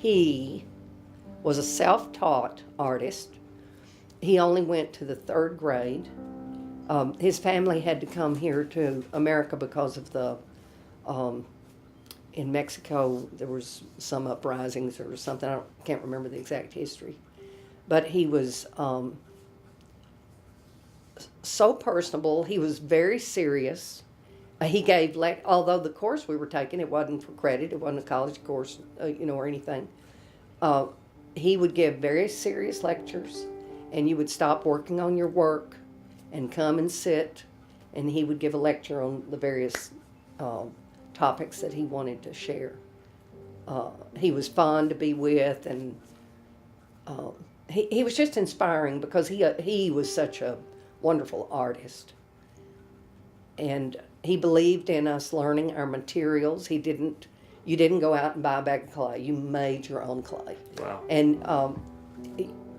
he was a self-taught artist. He only went to the 3rd grade. His family had to come here to America because of the, in Mexico, there was some uprisings or something. I can't remember the exact history. But he was so personable. He was very serious. He gave, although the course we were taking, it wasn't for credit, it wasn't a college course, or anything. He would give very serious lectures, and you would stop working on your work and come and sit, and he would give a lecture on the various topics that he wanted to share. He was fun to be with, and he was just inspiring because he was such a wonderful artist. And he believed in us learning our materials. You didn't go out and buy a bag of clay. You made your own clay. Wow. And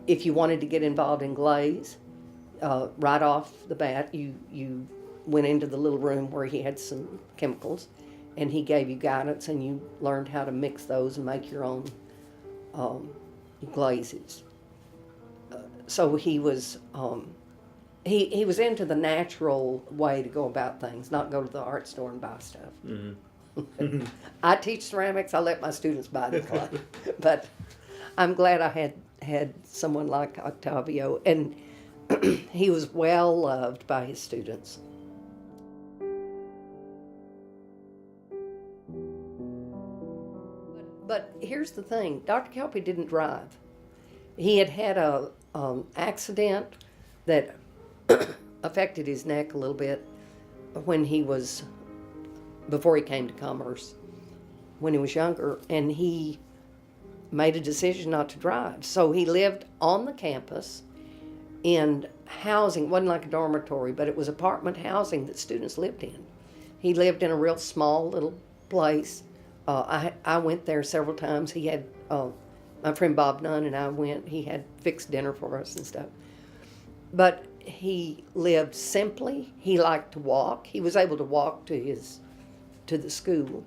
if you wanted to get involved in glaze, right off the bat, you went into the little room where he had some chemicals, and he gave you guidance, and you learned how to mix those and make your own glazes. So he was he was into the natural way to go about things, not go to the art store and buy stuff. Mm-hmm. I teach ceramics. I let my students buy the clay, but I'm glad I had someone like Octavio, and he was well loved by his students. But here's the thing, Dr. Kelpie didn't drive. He had a accident that affected his neck a little bit before he came to Commerce, when he was younger, and he made a decision not to drive. So he lived on the campus in housing. It wasn't like a dormitory, but it was apartment housing that students lived in. He lived in a real small little place. I went there several times. He had, my friend Bob Nunn and I went. He had fixed dinner for us and stuff. But he lived simply. He liked to walk. He was able to walk to the school.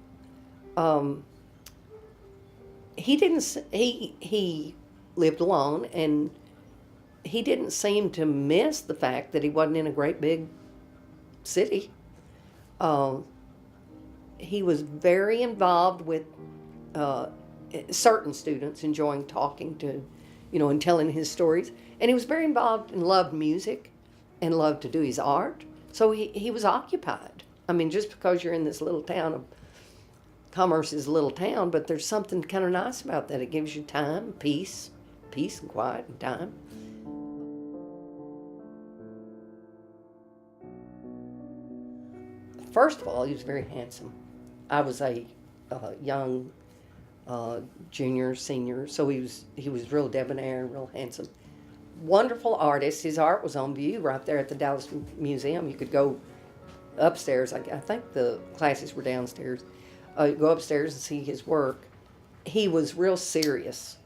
He lived alone, and he didn't seem to miss the fact that he wasn't in a great big city. He was very involved with certain students, enjoying talking to, and telling his stories. And he was very involved and loved music and loved to do his art. So he was occupied. I mean, just because you're in this little town Commerce is a little town, but there's something kind of nice about that. It gives you time, peace and quiet and time. First of all, he was very handsome. I was a young junior, senior, so he was real debonair and real handsome. Wonderful artist. His art was on view right there at the Dallas Museum. You could go upstairs. I think the classes were downstairs. Go upstairs and see his work. He was real serious.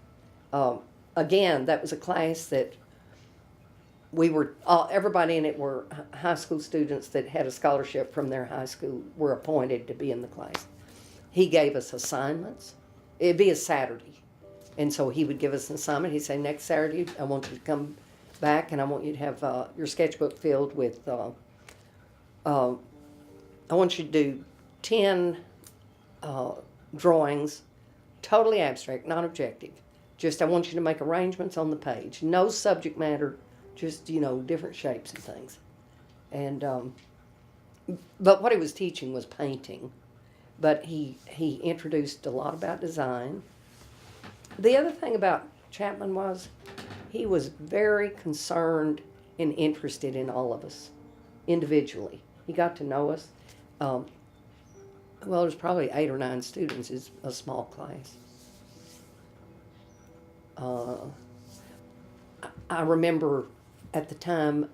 Again, that was a class that everybody in it were high school students that had a scholarship from their high school, were appointed to be in the class. He gave us assignments. It'd be a Saturday. And so he would give us an assignment. He'd say, next Saturday, I want you to come back, and I want you to have your sketchbook filled with, I want you to do 10 drawings, totally abstract, not objective. Just, I want you to make arrangements on the page. No subject matter, just, different shapes and things. And, but what he was teaching was painting. But he introduced a lot about design. The other thing about Chapman was he was very concerned and interested in all of us individually. He got to know us. There's probably 8 or 9 students. Is a small class. I remember at the time,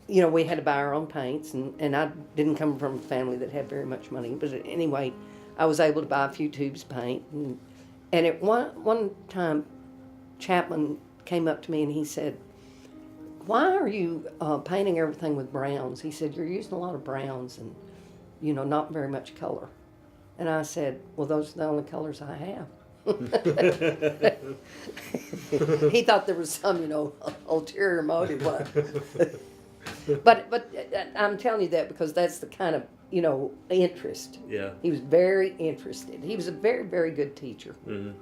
we had to buy our own paints, and I didn't come from a family that had very much money. But anyway, I was able to buy a few tubes of paint. And at one time, Chapman came up to me and he said, "Why are you painting everything with browns?" He said, "You're using a lot of browns and, not very much color." And I said, well, those are the only colors I have. He thought there was some, ulterior motive. But I'm telling you that because that's the kind of, interest. Yeah. He was very interested. He was a very, very good teacher. Mm-hmm.